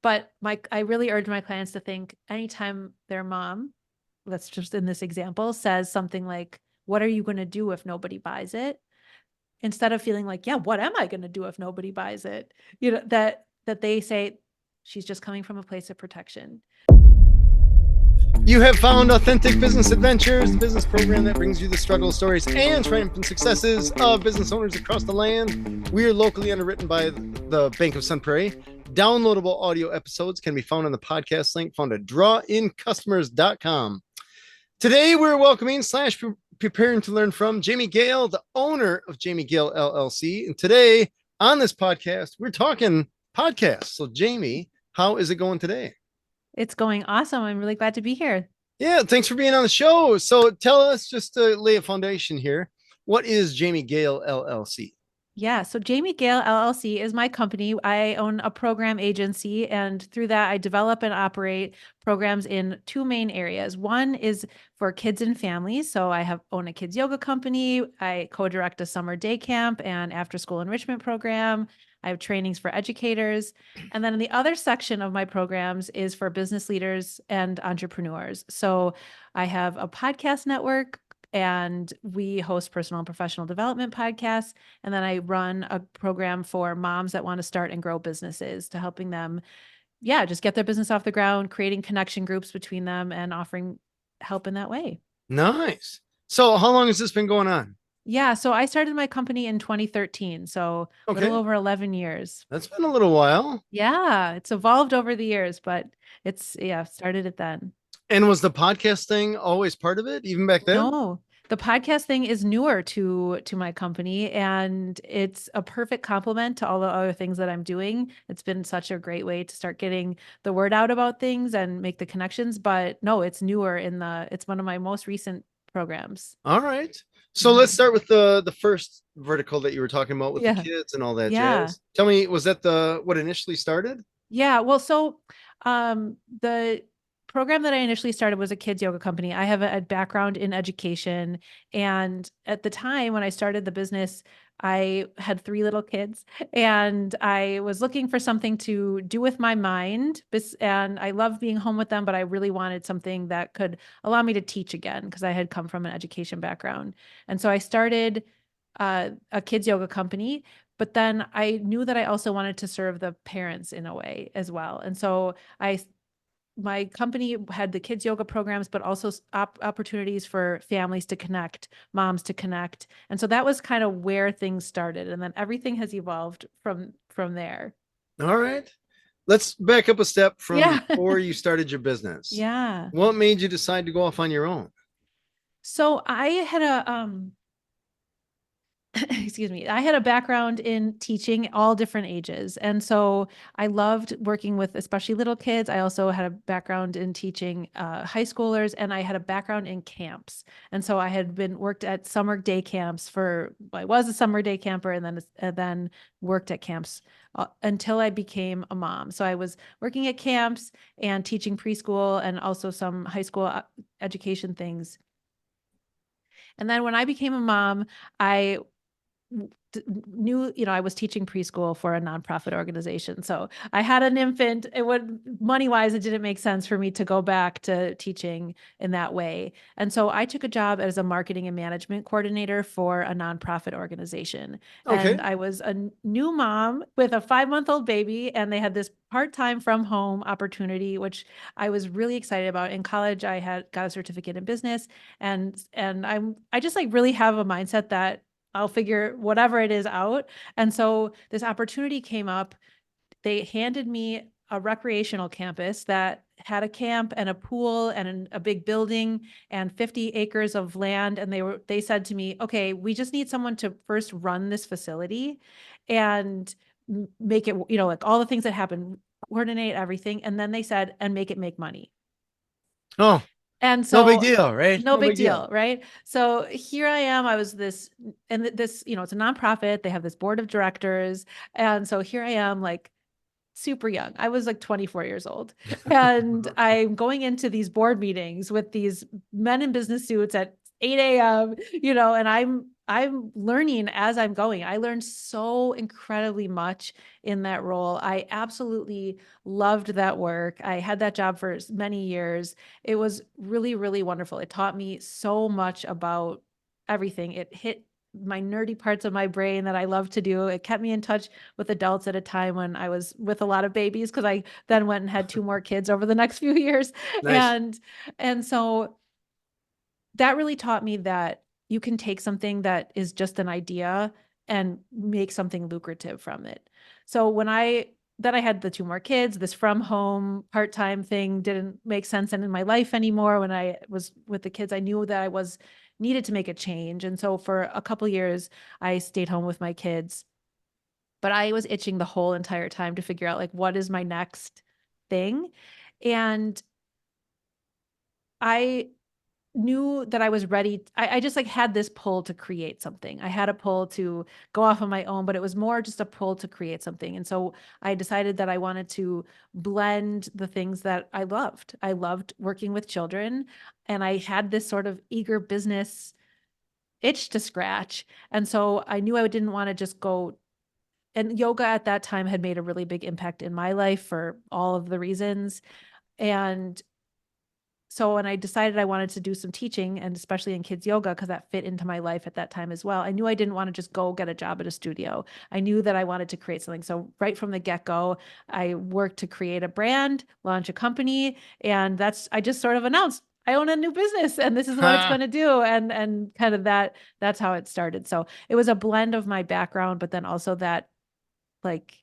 But I really urge my clients to think anytime their mom, let's just in this example, says something like, what are you going to do if nobody buys it? Instead of feeling like, yeah, what am I going to do if nobody buys it? That they say, she's just coming from a place of protection. You have found Authentic Business Adventures, the business program that brings you the struggles, stories, and triumphant successes of business owners across the land. We are locally underwritten by the Bank of Sun Prairie. Downloadable audio episodes can be found on the podcast link found at drawincustomers.com. Today, we're welcoming / preparing to learn from Jamie Gale, the owner of Jamie Gale LLC. And today on this podcast, we're talking podcasts. So, Jamie, how is it going today? It's going awesome. I'm really glad to be here. Yeah, thanks for being on the show. So tell us, just to lay a foundation here, what is Jamie Gale LLC? Yeah. So Jamie Gale LLC is my company. I own a program agency, and through that, I develop and operate programs in two main areas. One is for kids and families. So I own a kids yoga company. I co-direct a summer day camp and after school enrichment program. I have trainings for educators. And then in the other section of my programs is for business leaders and entrepreneurs. So I have a podcast network, and we host personal and professional development podcasts. And then I run a program for moms that want to start and grow businesses, to helping them, just get their business off the ground, creating connection groups between them and offering help in that way. Nice. So how long has this been going on? Yeah. So I started my company in 2013. So a little over 11 years. That's been a little while. Yeah. It's evolved over the years, but started it then. And was the podcast thing always part of it, even back then? No, the podcast thing is newer to my company, and it's a perfect complement to all the other things that I'm doing. It's been such a great way to start getting the word out about things and make the connections. But no, it's newer it's one of my most recent programs. All right. So let's start with the first vertical that you were talking about with the Yeah. kids and all that Yeah. jazz. Tell me, was that what initially started? Yeah. Well, so the program that I initially started was a kids yoga company. I have a background in education. And at the time when I started the business, I had 3 little kids, and I was looking for something to do with my mind. And I love being home with them, but I really wanted something that could allow me to teach again, because I had come from an education background. And so I started a kids yoga company. But then I knew that I also wanted to serve the parents in a way as well. And so my company had the kids yoga programs, but also opportunities for families to connect, moms to connect. And so that was kind of where things started. And then everything has evolved from there. All right. Let's back up a step from Yeah. before you started your business. Yeah. What made you decide to go off on your own? So I had excuse me, I had a background in teaching all different ages. And so I loved working with especially little kids. I also had a background in teaching high schoolers, and I had a background in camps. And so I had worked at summer day camps I was a summer day camper, and then worked at camps until I became a mom. So I was working at camps and teaching preschool and also some high school education things. And then when I became a mom, I knew, I was teaching preschool for a nonprofit organization. So I had an infant. Money wise, it didn't make sense for me to go back to teaching in that way. And so I took a job as a marketing and management coordinator for a nonprofit organization. Okay. And I was a new mom with a 5-month-old baby, and they had this part-time from home opportunity, which I was really excited about. In college, I got a certificate in business, and I just really have a mindset that I'll figure whatever it is out. And so this opportunity came up. They handed me a recreational campus that had a camp and a pool and a big building and 50 acres of land. And they said to me, okay, we just need someone to first run this facility and make it, all the things that happen, coordinate everything. And then they said, and make it make money. Oh, and so no big deal, right? No big deal, right? So here I am. I was this, and this, it's a nonprofit. They have this board of directors. And so here I am, super young. I was 24 years old. And I'm going into these board meetings with these men in business suits at 8 a.m., and I'm learning as I'm going. I learned so incredibly much in that role. I absolutely loved that work. I had that job for many years. It was really, really wonderful. It taught me so much about everything. It hit my nerdy parts of my brain that I love to do. It kept me in touch with adults at a time when I was with a lot of babies, because I then went and had 2 more kids over the next few years. Nice. And so that really taught me that you can take something that is just an idea and make something lucrative from it. So then I had the 2 more kids, this from home part-time thing didn't make sense in my life anymore. When I was with the kids, I knew that I was needed to make a change. And so for a couple years, I stayed home with my kids, but I was itching the whole entire time to figure out, like, what is my next thing? And I knew that I was ready. I just, like, had this pull to create something. I had a pull to go off on my own, but it was more just a pull to create something. And so I decided that I wanted to blend the things that I loved. I loved working with children, and I had this sort of eager business itch to scratch. And so I knew I didn't want to just go, and yoga at that time had made a really big impact in my life for all of the reasons. And so when I decided I wanted to do some teaching, and especially in kids yoga, because that fit into my life at that time as well, I knew I didn't want to just go get a job at a studio. I knew that I wanted to create something. So right from the get-go, I worked to create a brand, launch a company, and I just sort of announced I own a new business and this is what it's Ha, going to do. And kind of that's how it started. So it was a blend of my background, but then also that, like,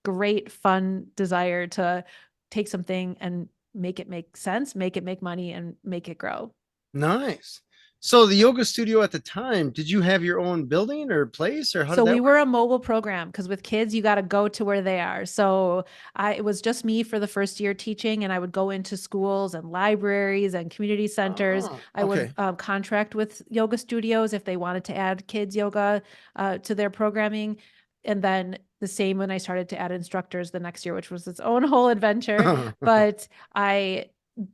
great fun desire to take something and make it make sense, make it make money, and make it grow. nice. So the yoga studio at the time, did you have your own building or place, or how So did that we work? were a mobile program, because with kids, you got to go to where they are. So it was just me for the first year teaching, and I would go into schools and libraries and community centers. Oh, I would okay. contract with yoga studios if they wanted to add kids yoga to their programming. And then the same when I started to add instructors the next year, which was its own whole adventure. But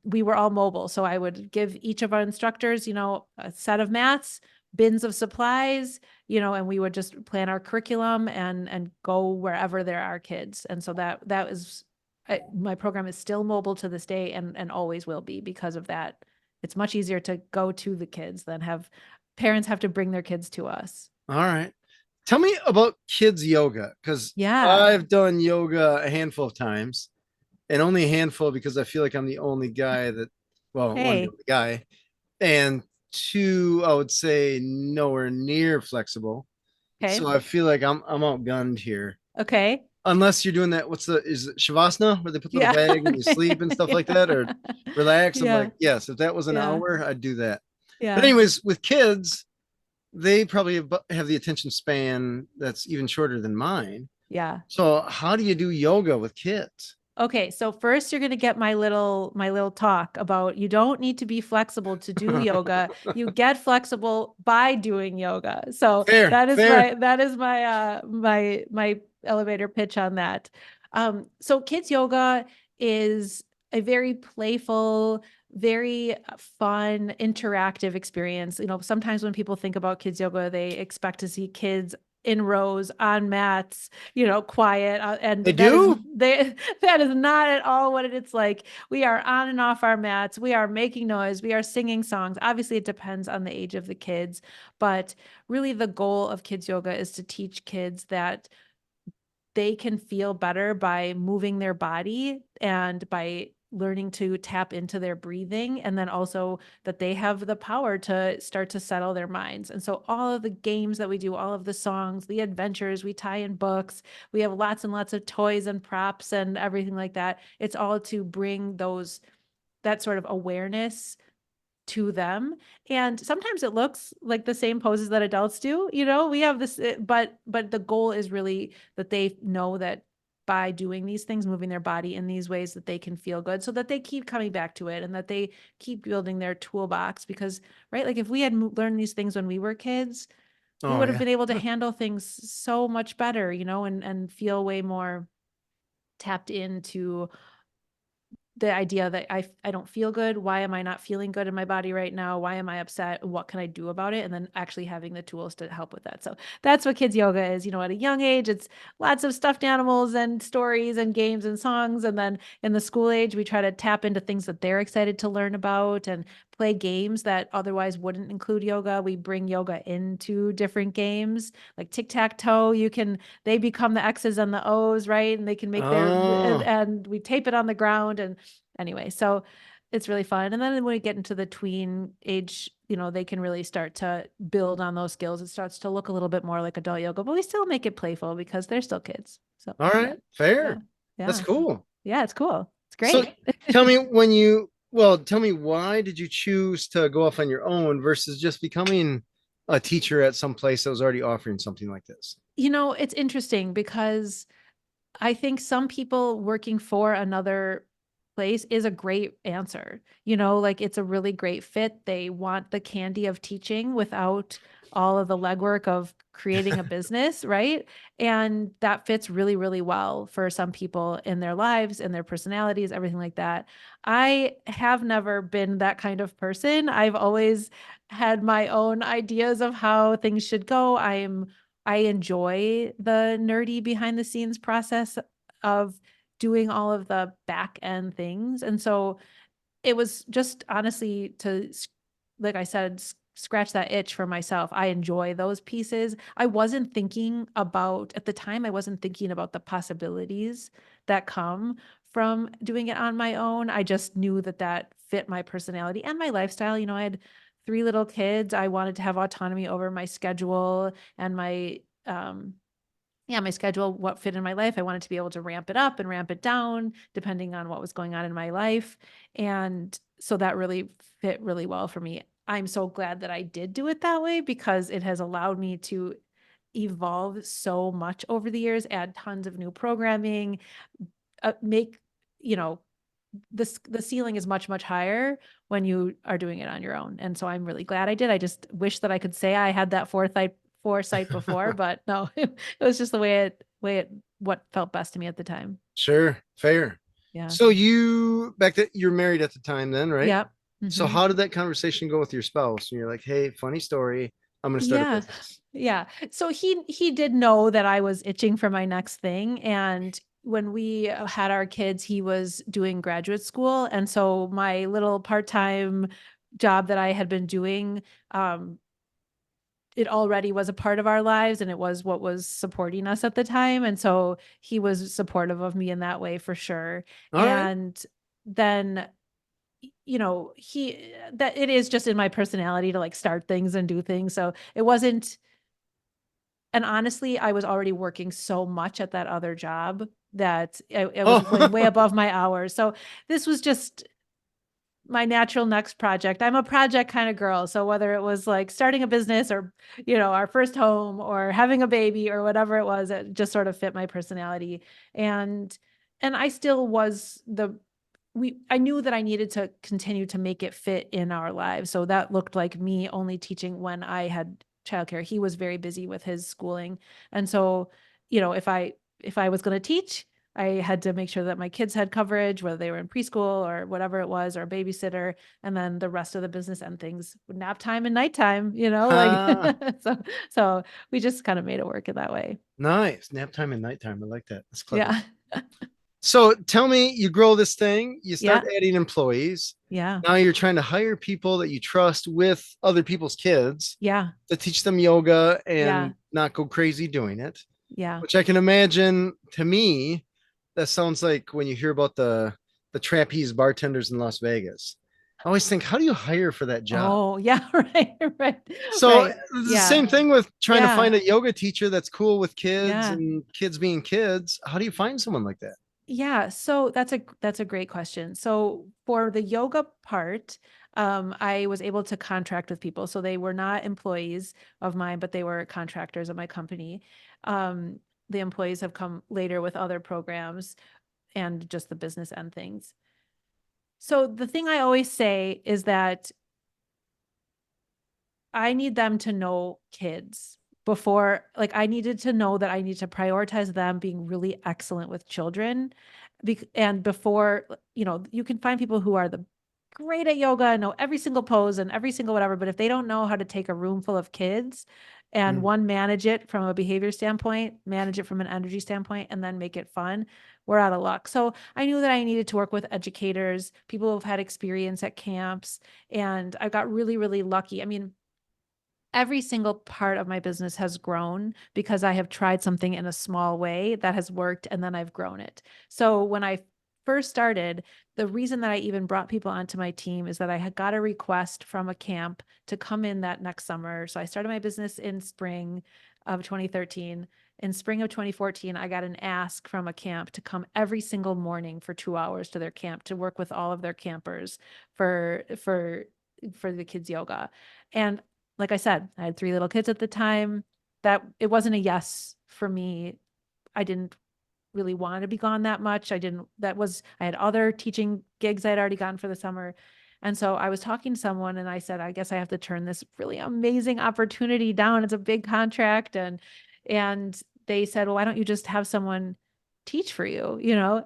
we were all mobile. So I would give each of our instructors, a set of mats, bins of supplies, and we would just plan our curriculum and go wherever there are kids. And so that is my program is still mobile to this day, and always will be because of that. It's much easier to go to the kids than have parents have to bring their kids to us. All right. Tell me about kids yoga, because Yeah. I've done yoga a handful of times, and only a handful because I feel like I'm the only guy that, well, one, the Hey. only guy, and two, I would say nowhere near flexible. So Okay. I feel like I'm outgunned here. Okay. Unless you're doing that, is it Shavasana where they put the little Yeah. bag and you Okay. sleep and stuff like that, or Yeah. relax? I'm Yeah. like, yes, if that was an Yeah. hour, I'd do that. But Yeah. anyways, with kids, they probably have the attention span that's even shorter than mine. Yeah. So how do you do yoga with kids? Okay, so first you're going to get my little talk about you don't need to be flexible to do yoga. You get flexible by doing yoga. So Fair, that is fair. my elevator pitch on that. So kids yoga is a very playful, very fun, interactive experience. Sometimes when people think about kids yoga, they expect to see kids in rows on mats, quiet, and They do? that is not at all what it's like. We are on and off our mats. We are making noise. We are singing songs. Obviously, it depends on the age of the kids, but really the goal of kids yoga is to teach kids that they can feel better by moving their body and by learning to tap into their breathing, and then also that they have the power to start to settle their minds. And so all of the games that we do, all of the songs, the adventures, we tie in books, we have lots and lots of toys and props and everything like that. It's all to bring that sort of awareness to them. And sometimes it looks like the same poses that adults do. We have this, but the goal is really that they know that by doing these things, moving their body in these ways, that they can feel good, so that they keep coming back to it and that they keep building their toolbox. Because, right, like if we had learned these things when we were kids, we Oh would have yeah. been able to handle things so much better, and feel way more tapped into the idea that I don't feel good. Why am I not feeling good in my body right now? Why am I upset? What can I do about it? And then actually having the tools to help with that. So that's what kids yoga is. At a young age, it's lots of stuffed animals and stories and games and songs. And then in the school age, we try to tap into things that they're excited to learn about and play games that otherwise wouldn't include yoga. We bring yoga into different games like tic-tac-toe. They become the X's and the O's, right? And they can make Oh, and we tape it on the ground. And anyway, so it's really fun. And then when we get into the tween age, they can really start to build on those skills. It starts to look a little bit more like adult yoga, but we still make it playful because they're still kids. So all yeah, right. yeah, Fair. That's yeah, cool. yeah. It's cool. It's So great. tell me why did you choose to go off on your own versus just becoming a teacher at some place that was already offering something like this? It's interesting because I think some people working for another place is a great answer. Like it's a really great fit. They want the candy of teaching without all of the legwork of creating a business, right? And that fits really, really well for some people in their lives and their personalities, everything like that. I have never been that kind of person. I've always had my own ideas of how things should go. I enjoy the nerdy behind the scenes process of doing all of the back end things. And so it was just honestly like I said, scratch that itch for myself. I enjoy those pieces. At the time, I wasn't thinking about the possibilities that come from doing it on my own. I just knew that that fit my personality and my lifestyle. I had 3 little kids. I wanted to have autonomy over my schedule and my schedule, what fit in my life. I wanted to be able to ramp it up and ramp it down depending on what was going on in my life. And so that really fit really well for me. I'm so glad that I did do it that way because it has allowed me to evolve so much over the years, add tons of new programming, make, you know, the ceiling is much, much higher when you are doing it on your own. And so I'm really glad I did. I just wish that I could say I had that foresight before, but no, it was just the what felt best to me at the time. Sure, fair. Yeah. So you're married at the time then, right? Yep. So Hmm. how did that conversation go with your spouse? And you're like, hey, funny story. I'm gonna start a Yeah. business. Yeah. So he did know that I was itching for my next thing. And when we had our kids, he was doing graduate school. And so my little part-time job that I had been doing, it already was a part of our lives and it was what was supporting us at the time. And so he was supportive of me in that way for sure. All right. And then, that it is just in my personality to like start things and do things. So it wasn't, and honestly, I was already working so much at that other job that it was like way Oh, above my hours. So this was just my natural next project. I'm a project kind of girl. So whether it was like starting a business or, our first home or having a baby or whatever it was, it just sort of fit my personality. And I still was I knew that I needed to continue to make it fit in our lives. So that looked like me only teaching when I had childcare. He was very busy with his schooling. And so, if I was going to teach, I had to make sure that my kids had coverage, whether they were in preschool or whatever it was, or a babysitter, and then the rest of the business and things, nap time and nighttime, like ah, so. So we just kind of made it work in that way. nice. Nap time and nighttime. I like that. That's clever. Yeah, So tell me, you grow this thing, you start yeah, adding employees. yeah, Now you're trying to hire people that you trust with other people's kids yeah, to teach them yoga yeah, and not go crazy doing it, yeah. which I can imagine to me, that sounds like when you hear about the trapeze bartenders in Las Vegas. I always think, how do you hire for that job? Oh, yeah, right, right, So right. the Yeah, same thing with trying to yeah, find a yoga teacher that's cool with kids yeah. and kids being kids. How do you find someone like that? Yeah, so that's a great question. So for the yoga part, I was able to contract with people. So they were not employees of mine, but they were contractors of my company. The employees have come later with other programs and just the business end things. So the thing I always say is that I need them to know kids before, like I needed to know that I need to prioritize them being really excellent with children And before, you can find people who are the great at yoga, know every single pose and every single whatever, but if they don't know how to take a room full of kids and Mm. one, manage it from a behavior standpoint, manage it from an energy standpoint, and then make it fun, we're out of luck. So I knew that I needed to work with educators, people who've had experience at camps, and I got really, really lucky. I mean, every single part of my business has grown because I have tried something in a small way that has worked, and then I've grown it. So when I first started, the reason that I even brought people onto my team is that I had got a request from a camp to come in that next summer. So I started my business in spring of 2013. In spring of 2014, I got an ask from a camp to come every single morning for 2 hours to their camp to work with all of their campers for the kids yoga. And like I said, I had 3 little kids at the time. That it wasn't a yes for me. I didn't really want to be gone that much. I had other teaching gigs I'd already gotten for the summer. And so I was talking to someone and I said, I guess I have to turn this really amazing opportunity down. It's a big contract. And they said, well, why don't you just have someone teach for you,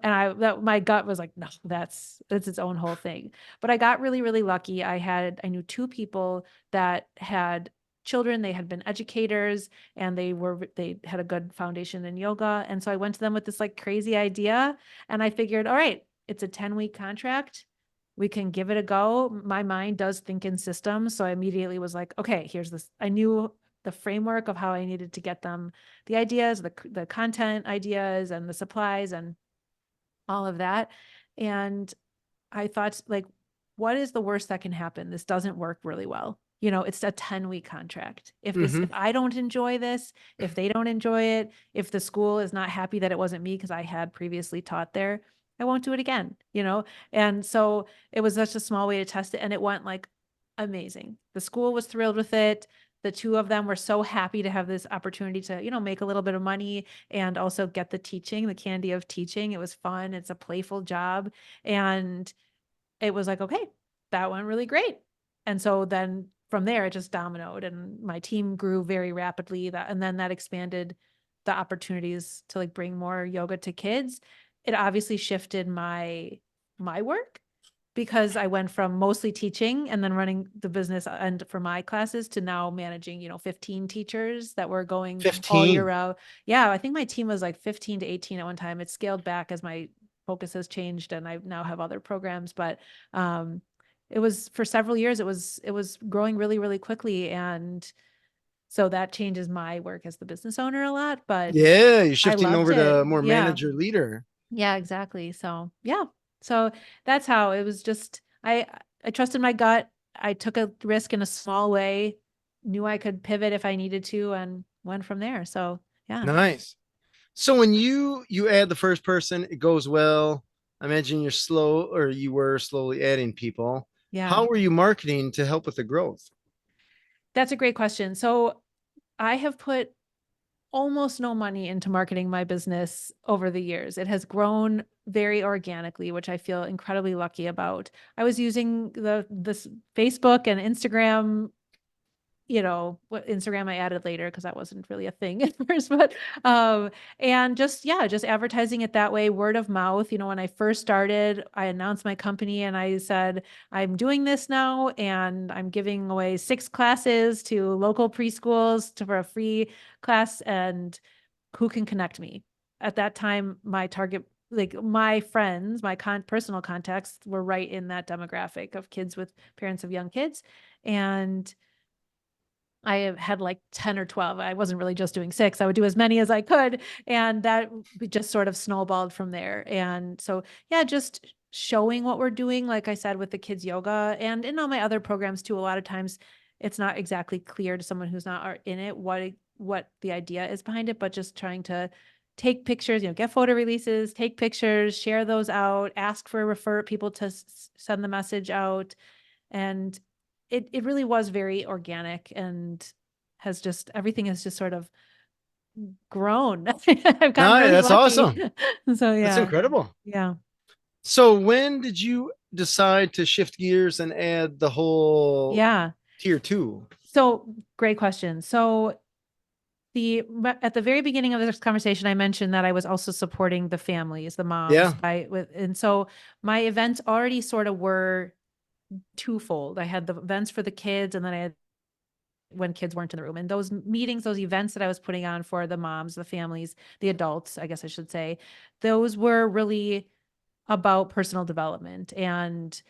and my gut was like, no, that's its own whole thing. But I got really, really lucky. I knew 2 people that had children. They had been educators and they had a good foundation in yoga. And so I went to them with this like crazy idea, and I figured, all right, it's a 10-week contract. We can give it a go. My mind does think in systems. So I immediately was like, okay, here's this. I knew the framework of how I needed to get them the ideas, the content ideas and the supplies and all of that. And I thought, like, what is the worst that can happen? This doesn't work really well. It's a 10-week contract. If Hmm. I don't enjoy this, if they don't enjoy it, if the school is not happy that it wasn't me because I had previously taught there, I won't do it again. And so it was such a small way to test it. And it went like amazing. The school was thrilled with it. The 2 of them were so happy to have this opportunity to, make a little bit of money and also get the teaching, the candy of teaching. It was fun. It's a playful job. And it was like, okay, that went really great. And so then from there, it just dominoed and my team grew very rapidly, and then that expanded the opportunities to like bring more yoga to kids. It obviously shifted my work because I went from mostly teaching and then running the business and for my classes to now managing, 15 teachers that were going all year 15. round. Yeah, I think my team was like 15 to 18 at one time. It scaled back as my focus has changed and I now have other programs, but um it was for several years, it was growing really, really quickly. And so that changes my work as the business owner a lot, but Yeah, you're I shifting loved over it. to more Yeah. manager leader. Yeah, exactly. So, yeah. So that's how it was. Just I trusted my gut. I took a risk in a small way, knew I could pivot if I needed to, and went from there. So, yeah. Nice. So when you add the first person, it goes well. I imagine you were slowly adding people. Yeah. How were you marketing to help with the growth? That's a great question. So, I have put almost no money into marketing my business over the years. It has grown very organically, which I feel incredibly lucky about. I was using this Facebook and Instagram, what Instagram I added later because that wasn't really a thing at first, but and just advertising it that way, word of mouth. When I first started, I announced my company and I said, I'm doing this now and I'm giving away 6 classes to local preschools for a free class, and who can connect me? At that time, my target, like my friends, my personal contacts were right in that demographic of kids with parents of young kids. And I had like 10 or 12. I wasn't really just doing 6. I would do as many as I could. And that just sort of snowballed from there. And so, yeah, just showing what we're doing, like I said, with the kids yoga and in all my other programs too. A lot of times it's not exactly clear to someone who's not in it what the idea is behind it, but just trying to take pictures, get photo releases, take pictures, share those out, ask for refer people to send the message out. And it really was very organic and everything has just sort of grown. I've gotten No, really that's lucky. awesome. So That's yeah. incredible. Yeah. So when did you decide to shift gears and add the whole Yeah. tier 2? So great question. So at the very beginning of this conversation, I mentioned that I was also supporting the families, the moms, Yeah. and so my events already sort of were twofold. I had the events for the kids, and then I had when kids weren't in the room. And those meetings, those events that I was putting on for the moms, the families, the adults, I guess I should say, those were really about personal development. And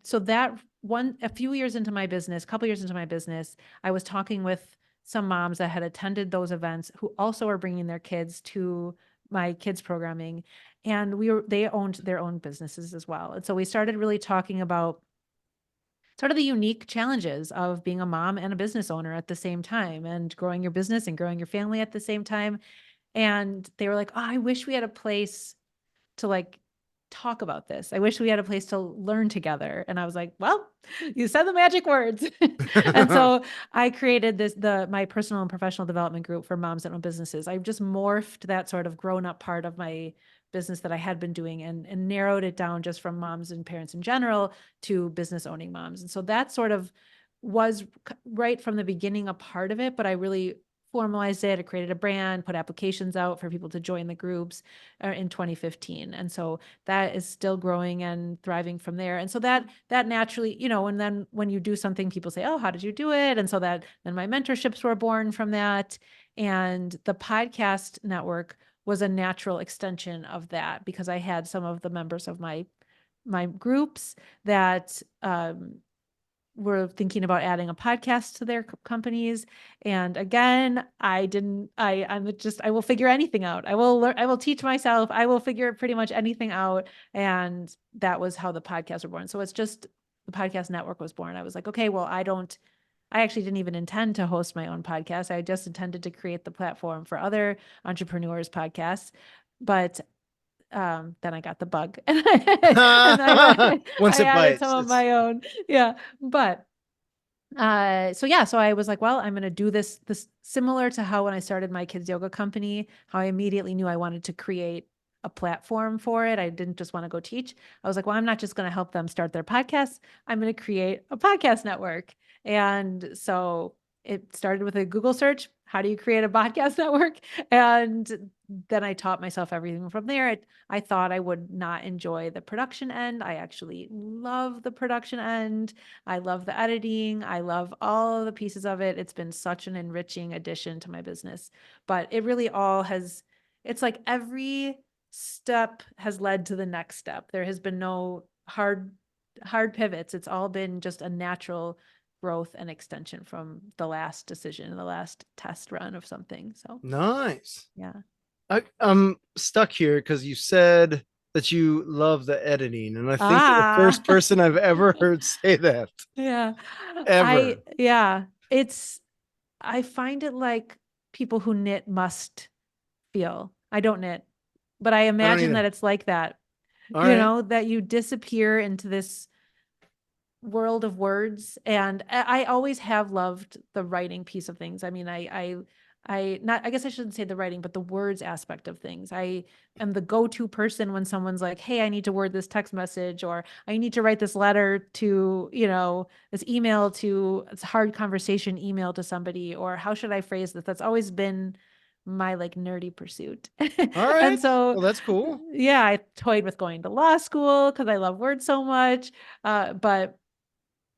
so a few years into my business, a couple years into my business, I was talking with some moms that had attended those events who also are bringing their kids to my kids programming, and they owned their own businesses as well. And so we started really talking about sort of the unique challenges of being a mom and a business owner at the same time, and growing your business and growing your family at the same time. And they were like, "Oh, I wish we had a place to like talk about this. I wish we had a place to learn together." And I was like, "Well, you said the magic words." And so I created my personal and professional development group for moms that own businesses. I've just morphed that sort of grown up part of my business that I had been doing, and narrowed it down just from moms and parents in general to business owning moms. And so that sort of was right from the beginning a part of it, but I really formalized it. I created a brand, put applications out for people to join the groups in 2015. And so that is still growing and thriving from there. And so that naturally, and then when you do something, people say, "Oh, how did you do it?" And so then my mentorships were born from that. And the podcast network was a natural extension of that, because I had some of the members of my groups that were thinking about adding a podcast to their companies. And again, I will figure anything out. I will learn, I will teach myself, I will figure pretty much anything out. And that was how the podcasts were born. So it's just the podcast network was born. I was like, okay, well, I actually didn't even intend to host my own podcast. I just intended to create the platform for other entrepreneurs' podcasts. But then I got the bug, and I Once it added bites, some of my own. Yeah. But so I was like, well, I'm going to do this similar to how when I started my kids yoga company, how I immediately knew I wanted to create a platform for it. I didn't just want to go teach. I was like, well, I'm not just going to help them start their podcasts. I'm going to create a podcast network. And so it started with a Google search. How do you create a podcast network? And then I taught myself everything from there. I thought I would not enjoy the production end. I actually love the production end. I love the editing. I love all of the pieces of it. It's been such an enriching addition to my business. But it really it's like every step has led to the next step. There has been no hard pivots. It's all been just a natural growth and extension from the last decision, the last test run of something. So nice. yeah. I'm stuck here because you said that you love the editing, and I think you're the Ah, first person I've ever heard say that. yeah. Ever. I find it like people who knit must feel. I don't knit, but I I don't imagine that either. it's like that, All right. that you disappear into this world of words. And I always have loved the writing piece of things. I mean, I guess I shouldn't say the writing, but the words aspect of things. I am the go-to person when someone's like, "Hey, I need to word this text message," or "I need to write this letter to, this email to this hard conversation email to somebody," or "How should I phrase this?" That's always been my like nerdy pursuit. All And right. so, Well, that's cool. yeah, I toyed with going to law school because I love words so much. But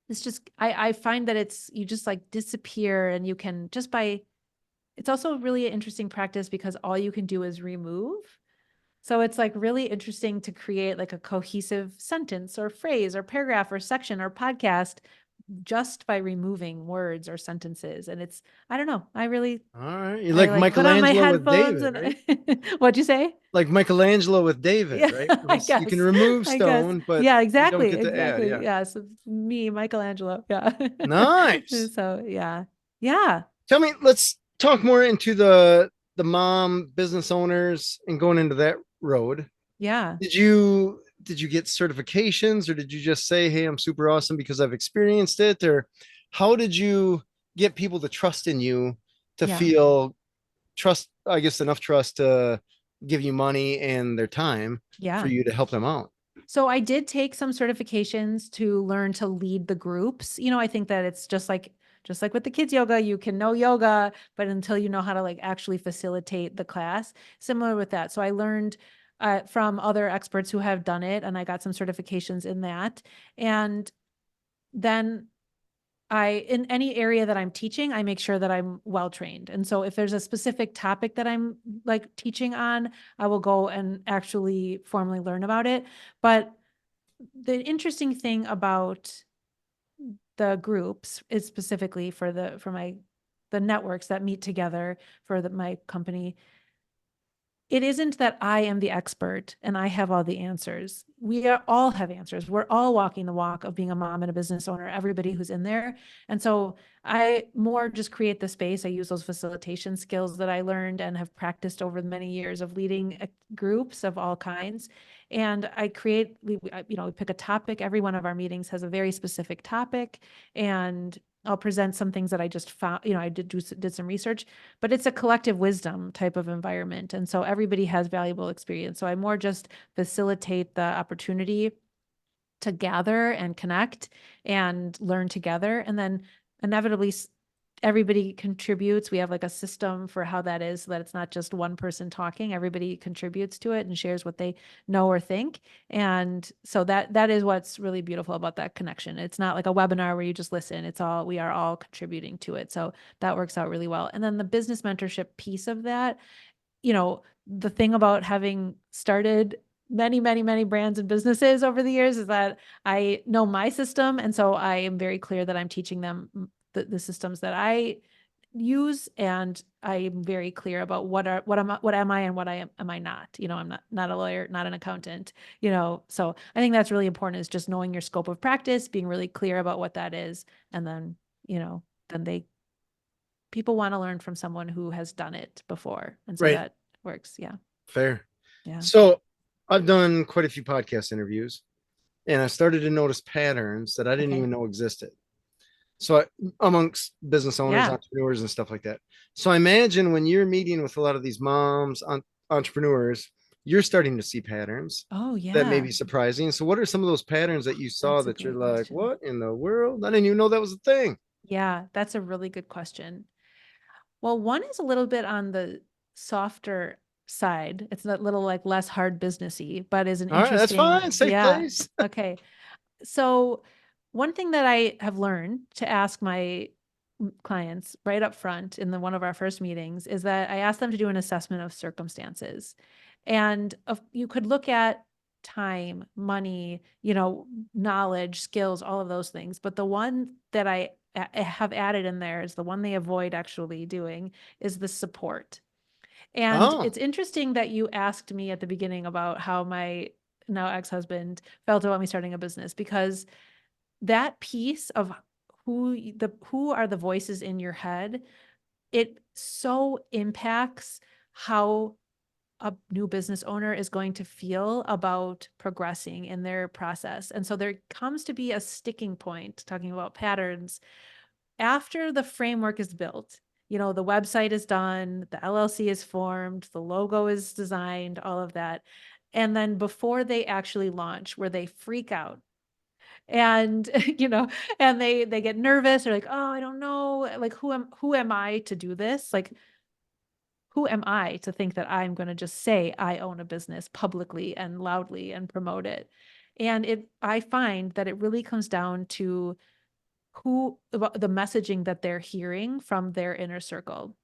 it's just, I find that you just like disappear, and you can it's also really an interesting practice because all you can do is remove. So it's like really interesting to create like a cohesive sentence or phrase or paragraph or section or podcast just by removing words or sentences. And I don't know. All right. You're I like like put on my Michelangelo with headphones David, and right? what'd you say? Like Michelangelo with David, Yeah, right? I You can guess. remove I guess. stone, but Yeah, you don't exactly. get to add. Exactly. Yeah. Yeah. So me, Michelangelo. Yeah. Nice. So yeah. Yeah. Tell me, let's talk more into the mom business owners and going into that road. Yeah. Did you get certifications, or did you just say, "Hey, I'm super awesome because I've experienced it," or how did you get people to trust in you to Yeah. feel trust, I guess enough trust to give you money and their time for Yeah. you to help them out? So I did take some certifications to learn to lead the groups. I think that it's just like with the kids yoga, you can know yoga, but until you know how to like actually facilitate the class, similar with that. So I learned from other experts who have done it, and I got some certifications in that. And then in any area that I'm teaching, I make sure that I'm well trained. And so if there's a specific topic that I'm like teaching on, I will go and actually formally learn about it. But the interesting thing about the groups is specifically for the networks that meet together for my company, it isn't that I am the expert and I have all the answers. All have answers. We're all walking the walk of being a mom and a business owner, everybody who's in there. And so I more just create the space. I use those facilitation skills that I learned and have practiced over many years of leading groups of all kinds. And I create, we pick a topic. Every one of our meetings has a very specific topic, and I'll present some things that I just found, I did some research, but it's a collective wisdom type of environment. And so everybody has valuable experience. So I more just facilitate the opportunity to gather and connect and learn together. And then inevitably everybody contributes. We have like a system for how that is, so that it's not just one person talking. Everybody contributes to it and shares what they know or think. And so that is what's really beautiful about that connection. It's not like a webinar where you just listen. We are all contributing to it. So that works out really well. And then the business mentorship piece of that, the thing about having started many, many, many brands and businesses over the years is that I know my system. And so I am very clear that I'm teaching them the systems that I use. And I'm very clear about what am I and what am I not? I'm not a lawyer, not an accountant, so I think that's really important, is just knowing your scope of practice, being really clear about what that is. And then, people want to learn from someone who has done it before. And so Right. that works. Yeah. Fair. Yeah. So I've done quite a few podcast interviews, and I started to notice patterns that I didn't Okay. even know existed. So amongst business owners, Yeah. entrepreneurs, and stuff like that. So I imagine when you're meeting with a lot of these moms, entrepreneurs, you're starting to see patterns Oh, that may be yeah. surprising. So what are some of those patterns that you saw That's a that you're great like, question. what in the world? I didn't even know that was a thing. Yeah, that's a really good question. Well, one is a little bit on the softer side. It's a little like less hard businessy, but is an All right, that's interesting, fine. Safe yeah. place. Okay. So one thing that I have learned to ask my clients right up front in one of our first meetings is that I ask them to do an assessment of circumstances. And you could look at time, money, knowledge, skills, all of those things. But the one that I have added in there is the one they avoid actually doing, is the support. And Oh, it's interesting that you asked me at the beginning about how my now ex-husband felt about me starting a business, because that piece of who are the voices in your head, it so impacts how a new business owner is going to feel about progressing in their process. And so there comes to be a sticking point, talking about patterns, after the framework is built. The website is done, the LLC is formed, the logo is designed, all of that. And then before they actually launch, where they freak out and and they get nervous, or like, oh, I don't know, like, who am I to do this? Like, who am I to think that I'm going to just say I own a business publicly and loudly and promote it? And I find that it really comes down to the messaging that they're hearing from their inner circle.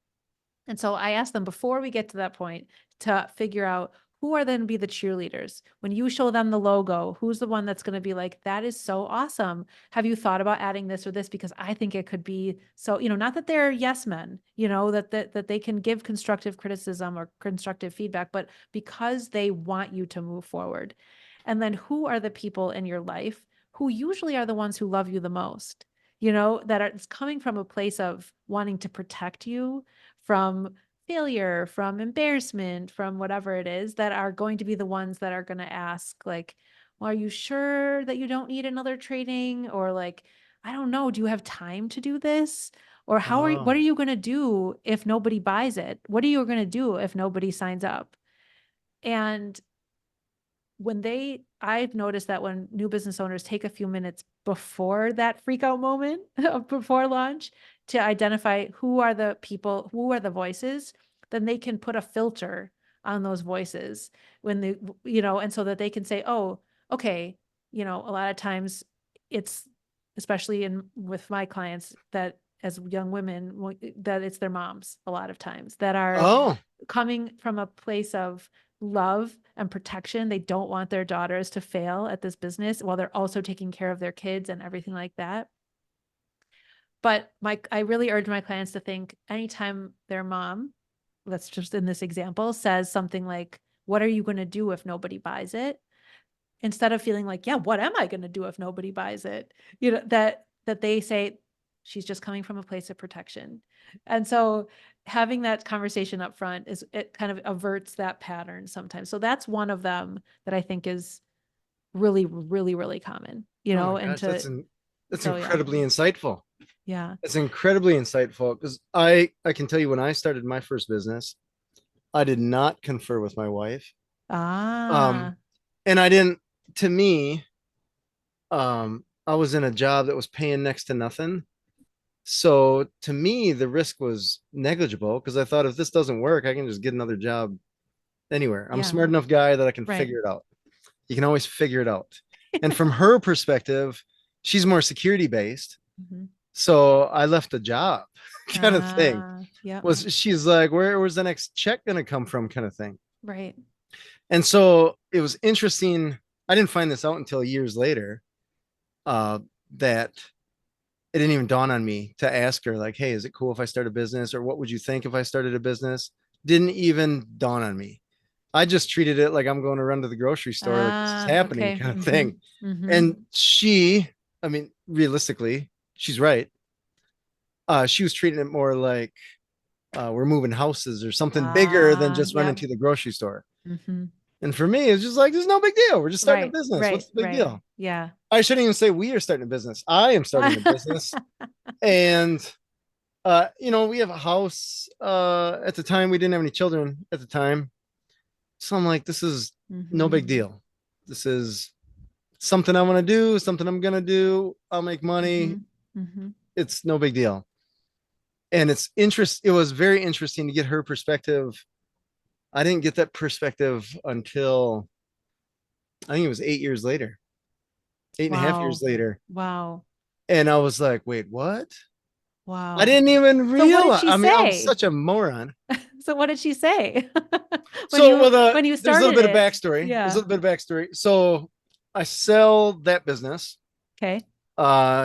And so I asked them before we get to that point to figure out who are then to be the cheerleaders. When you show them the logo, who's the one that's going to be like, that is so awesome. Have you thought about adding this or this? Because I think it could be so, not that they're yes men, that they can give constructive criticism or constructive feedback, but because they want you to move forward. And then who are the people in your life who usually are the ones who love you the most? That it's coming from a place of wanting to protect you from failure, from embarrassment, from whatever it is, that are going to be the ones that are going to ask, like, well, are you sure that you don't need another training? Or like, I don't know, do you have time to do this? Or what oh, are you going to do if nobody buys it? What are you going to do if nobody signs up? And I've noticed that when new business owners take a few minutes before that freak out moment before launch, to identify who are the people, who are the voices, then they can put a filter on those voices when they, and so that they can say, oh, okay, a lot of times it's, especially with my clients, that as young women, that it's their moms a lot of times that are Oh, coming from a place of love and protection. They don't want their daughters to fail at this business while they're also taking care of their kids and everything like that. But I really urge my clients to think, anytime their mom, let's just in this example, says something like, what are you going to do if nobody buys it? Instead of feeling like, yeah, what am I going to do if nobody buys it? That they say, she's just coming from a place of protection. And so having that conversation up front it kind of averts that pattern sometimes. So that's one of them that I think is really, really, really common, oh my and gosh, that's so incredibly insightful. yeah. That's incredibly insightful because I can tell you when I started my first business, I did not confer with my wife. Ah, And I didn't, to me, I was in a job that was paying next to nothing. So to me, the risk was negligible because I thought if this doesn't work, I can just get another job anywhere. I'm a yeah, smart enough guy that I can right. figure it out. You can always figure it out. And from her perspective, she's more security based. Mhm. So I left the job kind of thing. Yep, Was she's like, where's the next check gonna come from kind of thing. right. And so it was interesting. I didn't find this out until years later, that it didn't even dawn on me to ask her, like, hey, is it cool if I start a business? Or what would you think if I started a business? Didn't even dawn on me. I just treated it like I'm going to run to the grocery store, like this is happening Okay. kind of thing. Mm-hmm. And I mean, realistically, she's right. She was treating it more like we're moving houses or something bigger than just running Yep. to the grocery store. Mm-hmm. And for me, it's just like, there's no big deal. We're just starting a Right, business. right, What's the big right. deal? Yeah. I shouldn't even say we are starting a business. I am starting a business. And we have a house. At the time, we didn't have any children at the time. So I'm like, this is no Mm-hmm. big deal. This is something I want to do, something I'm gonna do. I'll make Mm-hmm. money. Mm-hmm. It's no big deal. And it was very interesting to get her perspective. I didn't get that perspective until I think it was 8 years later, 8.5 years Wow. later. Wow. And I was like, wait, what? I Wow. didn't even So what did realize. she I mean, I'm say? such a moron. So what did she say? When So, when you there's a little started bit of it? backstory. There's a Yeah. little bit of backstory. So, I sell that business Okay.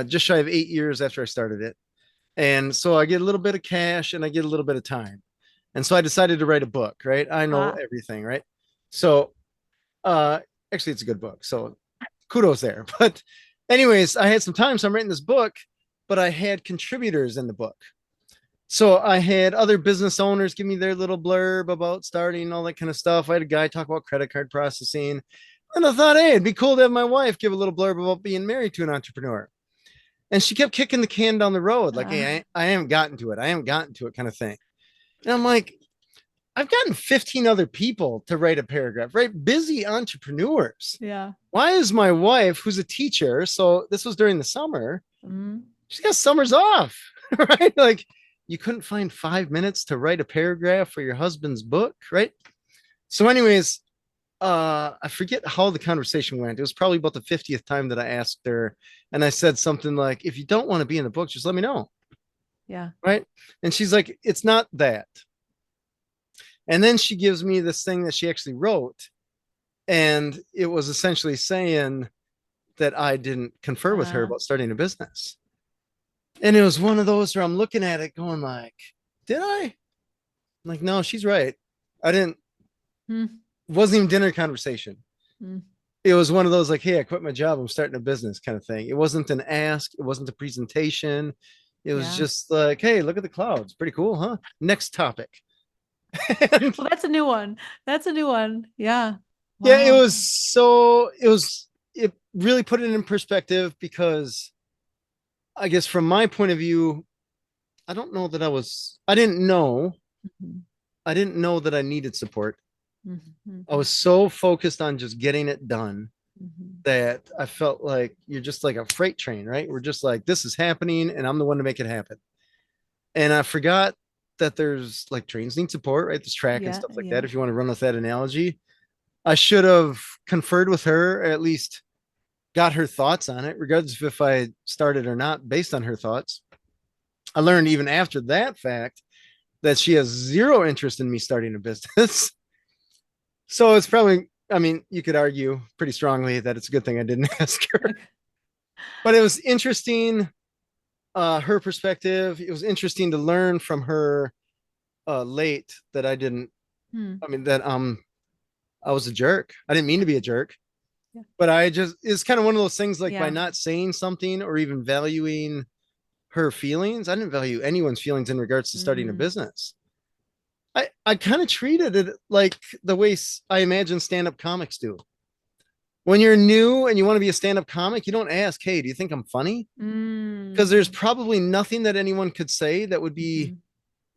just shy of 8 years after I started it. And so I get a little bit of cash and I get a little bit of time. And so I decided to write a book, right? I know Ah. everything, right? So, uh, actually, it's a good book. So kudos there. But, anyways, I had some time. So I'm writing this book, but I had contributors in the book. So I had other business owners give me their little blurb about starting and all that kind of stuff. I had a guy talk about credit card processing. And I thought, hey, it'd be cool to have my wife give a little blurb about being married to an entrepreneur. And she kept kicking the can down the road, like, hey, I haven't gotten to it. I haven't gotten to it kind of thing. And I'm like, I've gotten 15 other people to write a paragraph, right? Busy entrepreneurs. Yeah. Why is my wife, who's a teacher, so this was during the summer, Mm-hmm. she's got summers off, right? Like, you couldn't find 5 minutes to write a paragraph for your husband's book, right? So, anyways, I forget how the conversation went. It was probably about the 50th time that I asked her, and I said something like, if you don't want to be in the book, just let me know. Yeah. Right. And she's like, it's not that. And then she gives me this thing that she actually wrote. And it was essentially saying that I didn't confer with her Uh, about starting a business. And it was one of those where I'm looking at it going like, did I? I'm like, no, she's right. I didn't, mm, wasn't even dinner conversation. mm, It was one of those like, hey, I quit my job. I'm starting a business kind of thing. It wasn't an ask. It wasn't a presentation. It was yeah. just like, hey, look at the clouds. Pretty cool, huh? Next topic. And Well, that's a new one. That's a new one. Yeah. yeah, Wow. it really put it in perspective because I guess from my point of view, I don't know that Mhm, I didn't know that I needed support. mhm, I mhm, was so focused on just getting it done mhm. that I felt like you're just like a freight train, right? We're just like, this is happening and I'm the one to make it happen. And I forgot that there's like trains need support, right? There's track and Yeah. stuff like that. Yeah. If you want to run with that analogy, I should have conferred with her, or at least got her thoughts on it, regardless of if I started or not, based on her thoughts. I learned even after that fact that she has zero interest in me starting a business. So it's probably, I mean, you could argue pretty strongly that it's a good thing I didn't ask her. Okay. But it was interesting, her perspective. It was interesting to learn from her late that I didn't, Hmm. I mean, that I was a jerk. I didn't mean to be a jerk, Yeah. but I just, it's kind of one of those things like by Yeah. not saying something or even valuing her feelings, I didn't value anyone's feelings in regards to starting a Mm. business. I kind of treated it like the way I imagine stand up comics do. When you're new and you want to be a stand up comic, you don't ask, hey, do you think I'm funny? Because there's Mm. probably nothing that anyone could say Mhm.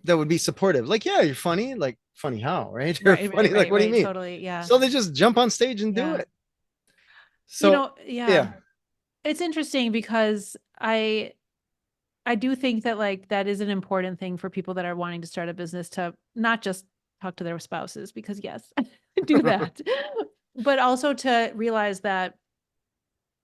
that would be supportive. Like, yeah, you're funny. Like, funny how, right? You're Right, funny. right, Like, right, what do you right. mean? Totally. Yeah. So they just jump on stage and do Yeah. it. So, Yeah. yeah. It's interesting because I do think that like that is an important thing for people that are wanting to start a business to not just talk to their spouses because yes, do that. But also to realize that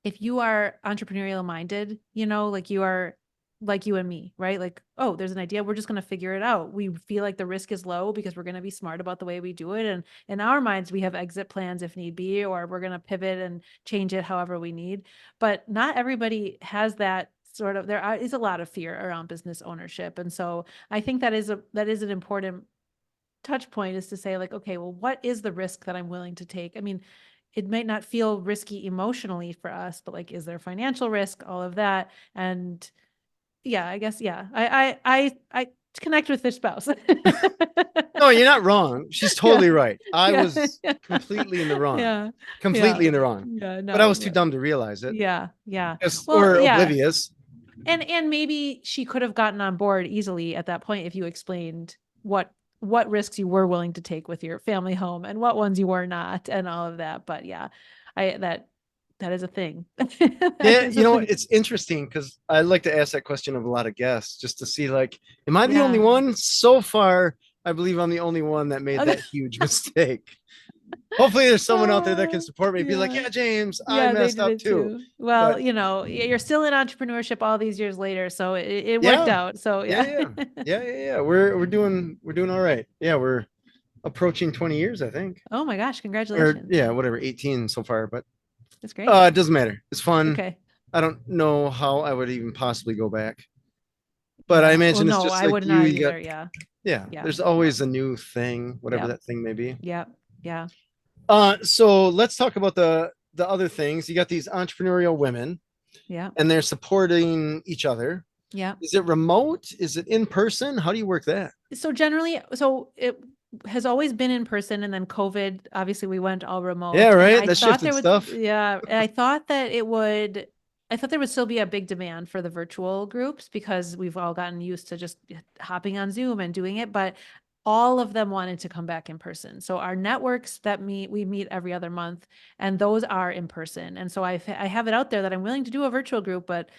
if you are entrepreneurial minded, like you are like you and me, right? Like, oh, there's an idea, we're just going to figure it out. We feel like the risk is low because we're going to be smart about the way we do it. And in our minds, we have exit plans if need be, or we're going to pivot and change it however we need. But not everybody has that sort of, is a lot of fear around business ownership. And so I think that is an important touch point, is to say like, okay, well, what is the risk that I'm willing to take? I mean, it might not feel risky emotionally for us, but like, is there financial risk, all of that? And yeah, I guess, yeah, I connect with their spouse. No, you're not wrong. She's Yeah. totally right. I Yeah. was completely in the wrong, Yeah. Yeah. completely in the wrong, Yeah. but I No, was too but dumb to realize it, yeah. Yeah. just, Well, or yeah. oblivious. And maybe she could have gotten on board easily at that point if you explained what risks you were willing to take with your family home and what ones you were not and all of that. But yeah, I that is a thing. That Yeah, is a thing. it's interesting because I like to ask that question of a lot of guests just to see, like, am I the only Yeah. one? So far, I believe I'm the only one that made that huge mistake. Hopefully, there's someone out there that can support me. Be like, Yeah. yeah, James, I Yeah, they messed did up it too. too. Well, But you're still in entrepreneurship all these years later, so it worked yeah, out. So yeah, yeah. yeah, yeah. We're doing all right. Yeah, we're approaching 20 years, I think, Oh my gosh, or congratulations. yeah, whatever, 18 so far. But That's great. it doesn't matter. It's fun. Okay. I don't know how I would even possibly go back, but I Yeah. Well, imagine it's no, just I like would you. not You got, either. Yeah. yeah. Yeah. There's always a new thing, whatever Yeah. that thing may be. Yeah. Yeah. So let's talk about the other things. You got these entrepreneurial women, Yeah. and they're supporting each other. Yeah. Is it remote? Is it in person? How do you work that? So generally, so it has always been in person, and then COVID, obviously we went all Yeah, remote, and right. I That thought shifted there would, stuff. yeah, and I thought there would still be a big demand for the virtual groups because we've all gotten used to just hopping on Zoom and doing it, but all of them wanted to come back in person. So our networks that we meet every other month, and those are in person. And so I have it out there that I'm willing to do a virtual group, but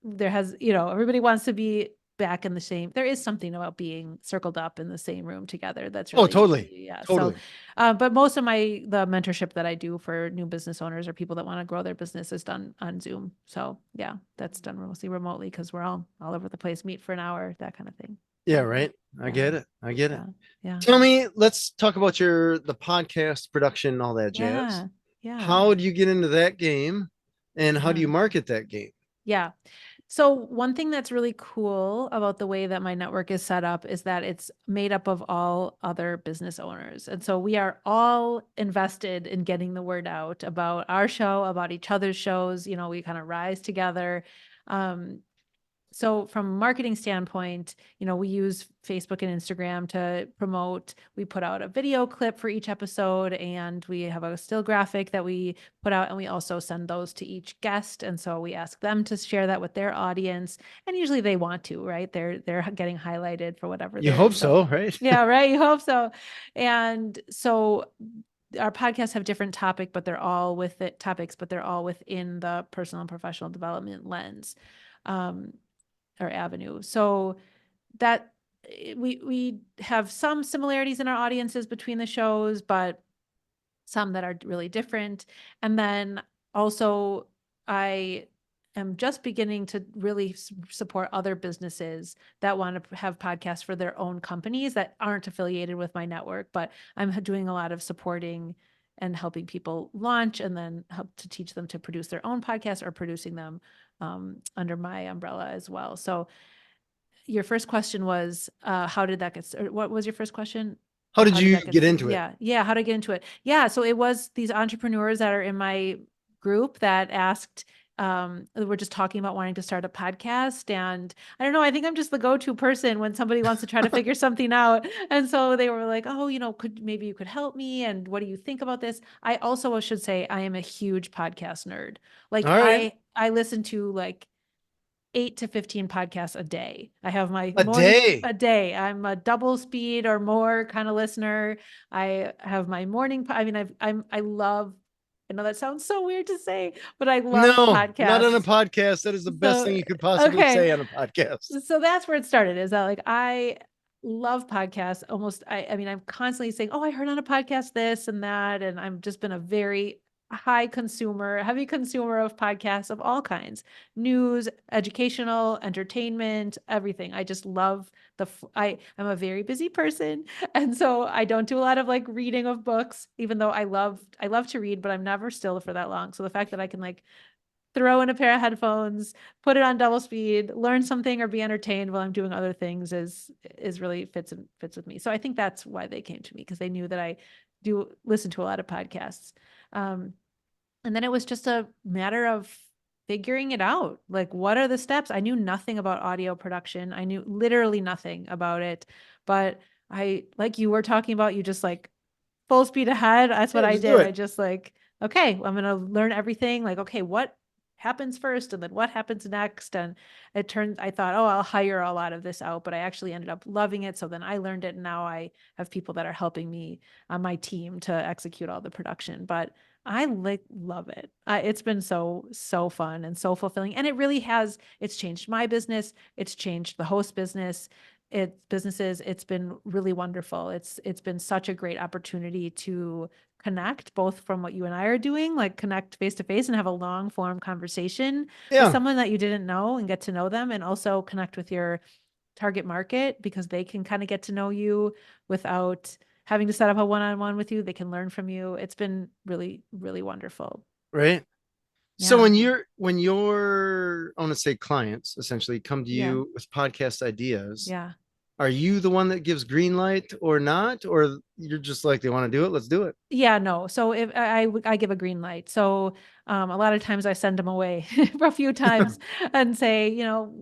everybody wants to be back in the same, there is something about being circled up in the same room together. That's Oh, really, totally, yeah. So, totally. but most of the mentorship that I do for new business owners or people that want to grow their business is done on Zoom. So yeah, that's done mostly remotely because we're all over the place, meet for an hour, that kind of thing. Yeah, So right. I yeah, get it. I get it. yeah, yeah, Tell me, let's talk about the podcast production and all that jazz. yeah, yeah, How do you get into that game, and how do yeah. you market that game? Yeah. So one thing that's really cool about the way that my network is set up is that it's made up of all other business owners. And so we are all invested in getting the word out about our show, about each other's shows. We kind of rise together. Um, so from a marketing standpoint, we use Facebook and Instagram to promote. We put out a video clip for each episode, and we have a still graphic that we put out, and we also send those to each guest. And so we ask them to share that with their audience, and usually they want to, right? They're getting highlighted for whatever You they're hope so. so, right? Yeah, right. You hope so. And so our podcasts have different topics, but they're all within the personal and professional development lens. Um, or avenue. So that we have some similarities in our audiences between the shows, but some that are really different. And then also I am just beginning to really support other businesses that want to have podcasts for their own companies that aren't affiliated with my network, but I'm doing a lot of supporting and helping people launch and then help to teach them to produce their own podcasts or producing them under my umbrella as well. So your first question was, how did that get started? What was your first question? How did How did you that get get started? into it? Yeah. How to get into it. Yeah. So it was these entrepreneurs that are in my group that asked, we're just talking about wanting to start a podcast. And I don't know, I think I'm just the go-to person when somebody wants to try to figure something out. And so they were like, oh, maybe you could help me. And what do you think about this? I also should say I am a huge podcast nerd. Like All right. I listen to like 8 to 15 podcasts a day. I have my A morning day. a day. I'm a double speed or more kind of listener. I have my morning. I mean, I love, I know that sounds so weird to say, but I love No, not on a podcasts. podcast. That is the best So, thing you could possibly okay. say on a podcast. So that's where it started, is that like, I love podcasts almost. I mean, I'm constantly saying, oh, I heard on a podcast this and that. And I've just been a very heavy consumer of podcasts of all kinds, news, educational, entertainment, everything. I just love I'm a very busy person. And so I don't do a lot of like reading of books, even though I love to read, but I'm never still for that long. So the fact that I can like throw in a pair of headphones, put it on double speed, learn something or be entertained while I'm doing other things is really fits with me. So I think that's why they came to me, because they knew that I do listen to a lot of podcasts. Um, and then it was just a matter of figuring it out. Like, what are the steps? I knew nothing about audio production. I knew literally nothing about it, but like you were talking about, you just like full speed ahead. That's what Yeah, I just do did. I it. just like, okay, I'm going to learn everything. Like, okay, what happens first and then what happens next? And I thought, oh, I'll hire a lot of this out, but I actually ended up loving it. So then I learned it. And now I have people that are helping me on my team to execute all the production, but I like love it. It's been so fun and so fulfilling. And it really has, it's changed my business. It's changed the host business. Businesses. It's been really wonderful. It's been such a great opportunity to connect, both from what you and I are doing, like connect face to face and have a long form conversation with Yeah. someone that you didn't know and get to know them, and also connect with your target market because they can kind of get to know you without having to set up a one-on-one with you. They can learn from you. It's been really, really wonderful. Right. So Yeah. when your I want to say clients essentially come to Yeah. you with podcast ideas, Yeah. are you the one that gives green light or not? Or you're just like, they want to do it, let's do it. Yeah, no. So if I give a green light. So a lot of times I send them away for a few times and say,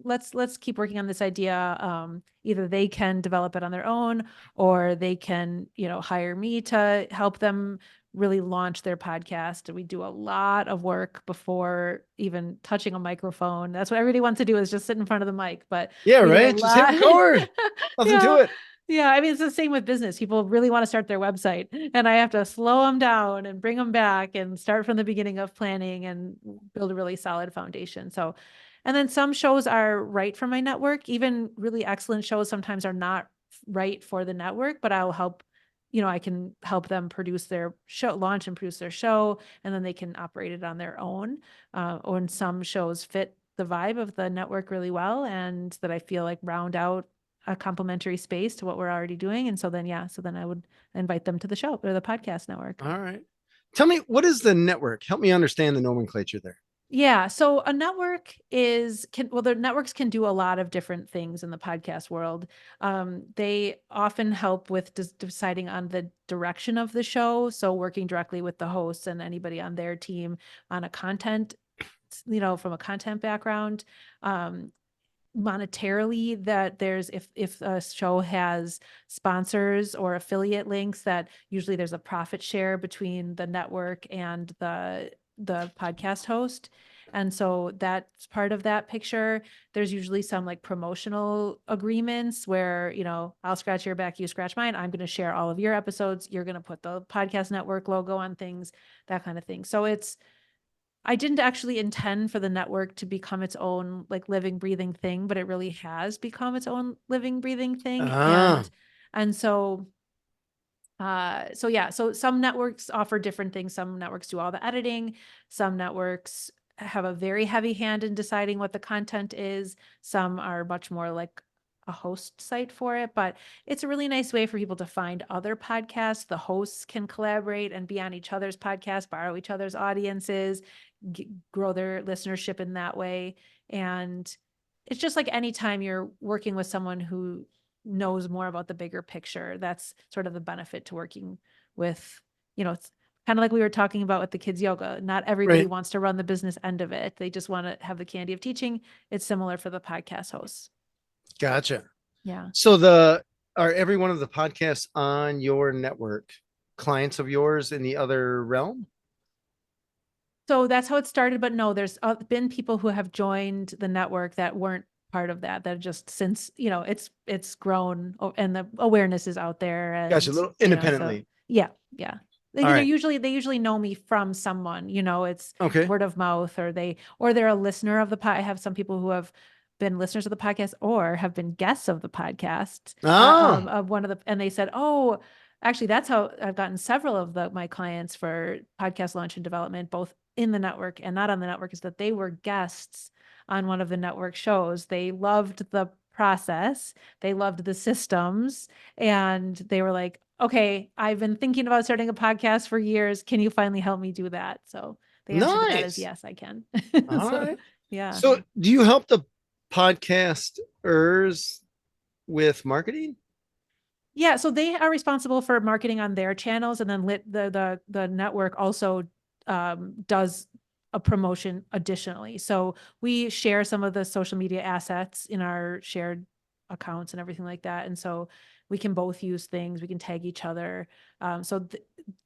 let's keep working on this idea. Either they can develop it on their own, or they can, hire me to help them really launch their podcast. We do a lot of work before even touching a microphone. That's what everybody wants to do, is just sit in front of the mic. But Yeah, we do a right. Just hit lot. record. Nothing to Yeah. it. Yeah, I mean, it's the same with business. People really want to start their website, and I have to slow them down and bring them back and start from the beginning of planning and build a really solid foundation. So, and then some shows are right for my network. Even really excellent shows sometimes are not right for the network, but I'll help, I can help them produce their show, launch and produce their show, and then they can operate it on their own. Or some shows fit the vibe of the network really well, and that I feel like round out a complementary space to what we're already doing. And so then, I would invite them to the show or the podcast network. All right. Tell me, what is the network? Help me understand the nomenclature there. Yeah. So a network the networks can do a lot of different things in the podcast world. They often help with deciding on the direction of the show. So working directly with the hosts and anybody on their team on a content, from a content background. Monetarily, that there's, if a show has sponsors or affiliate links, that usually there's a profit share between the network and the podcast host. And so that's part of that picture. There's usually some like promotional agreements where, I'll scratch your back, you scratch mine. I'm going to share all of your episodes. You're going to put the podcast network logo on things, that kind of thing. So I didn't actually intend for the network to become its own like living, breathing thing, but it really has become its own living, breathing thing. Ah, And so yeah, so some networks offer different things. Some networks do all the editing. Some networks have a very heavy hand in deciding what the content is. Some are much more like a host site for it, but it's a really nice way for people to find other podcasts. The hosts can collaborate and be on each other's podcasts, borrow each other's audiences, grow their listenership in that way. And it's just like anytime you're working with someone who knows more about the bigger picture, that's sort of the benefit to working with, it's kind of like we were talking about with the kids yoga. Not everybody right. wants to run the business end of it. They just want to have the candy of teaching. It's similar for the podcast hosts. Gotcha. Yeah. So are every one of the podcasts on your network clients of yours in the other realm? So that's how it started. But no, there's been people who have joined the network that weren't part of that just since, it's grown and the awareness is out there Gotcha. A and, little so independently. yeah, yeah. All right. They usually know me from someone, it's Okay. word of mouth or they're a listener of the pod. I have some people who have been listeners of the podcast or have been guests of the podcast, Oh, of one of and they said, oh, actually, that's how I've gotten several of my clients for podcast launch and development, both in the network and not on the network, is that they were guests on one of the network shows. They loved the process, they loved the systems, and they were like, okay, I've been thinking about starting a podcast for years. Can you finally help me do that? So the answer to that is nice. yes, I can. All So, right. yeah. So do you help the podcasters with marketing? Yeah, so they are responsible for marketing on their channels, and then the network also does a promotion additionally. So we share some of the social media assets in our shared accounts and everything like that, and so we can both use things. We can tag each other.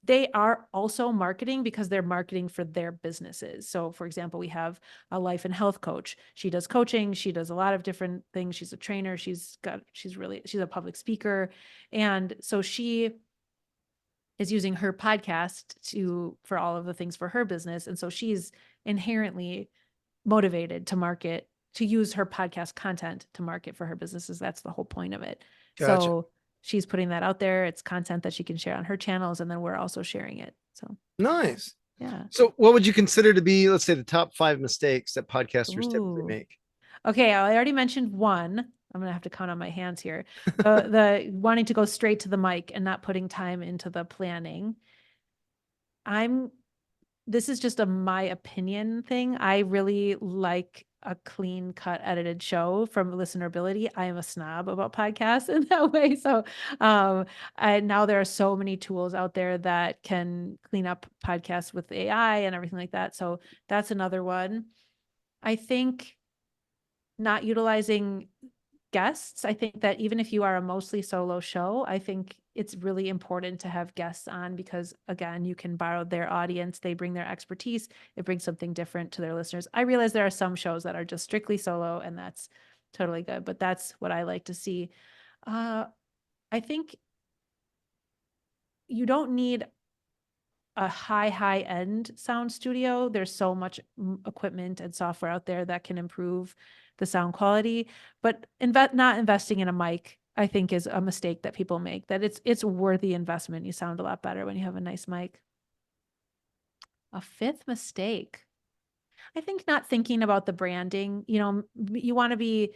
They are also marketing because they're marketing for their businesses. So, for example, we have a life and health coach. She does coaching. She does a lot of different things. She's a trainer. She's a public speaker. And so she is using her podcast for all of the things for her business. And so she's inherently motivated to use her podcast content to market for her businesses. That's the whole point of it. Gotcha. So she's putting that out there. It's content that she can share on her channels. And then we're also sharing it. So Nice. yeah. So what would you consider to be, let's say, the top 5 mistakes that podcasters typically Ooh. make? Okay, I already mentioned one. I'm gonna have to count on my hands here. The wanting to go straight to the mic and not putting time into the planning. This is just my opinion thing. I really like a clean cut edited show from listenerability. I am a snob about podcasts in that way. So now there are so many tools out there that can clean up podcasts with AI and everything like that. So that's another one. I think not utilizing guests. I think that even if you are a mostly solo show, I think it's really important to have guests on because, again, you can borrow their audience. They bring their expertise. It brings something different to their listeners. I realize there are some shows that are just strictly solo, and that's totally good, but that's what I like to see. I think you don't need a high end sound studio. There's so much equipment and software out there that can improve the sound quality, but not investing in a mic, I think, is a mistake that people make. That it's worthy investment. You sound a lot better when you have a nice mic. A fifth mistake, I think, not thinking about the branding. You want to be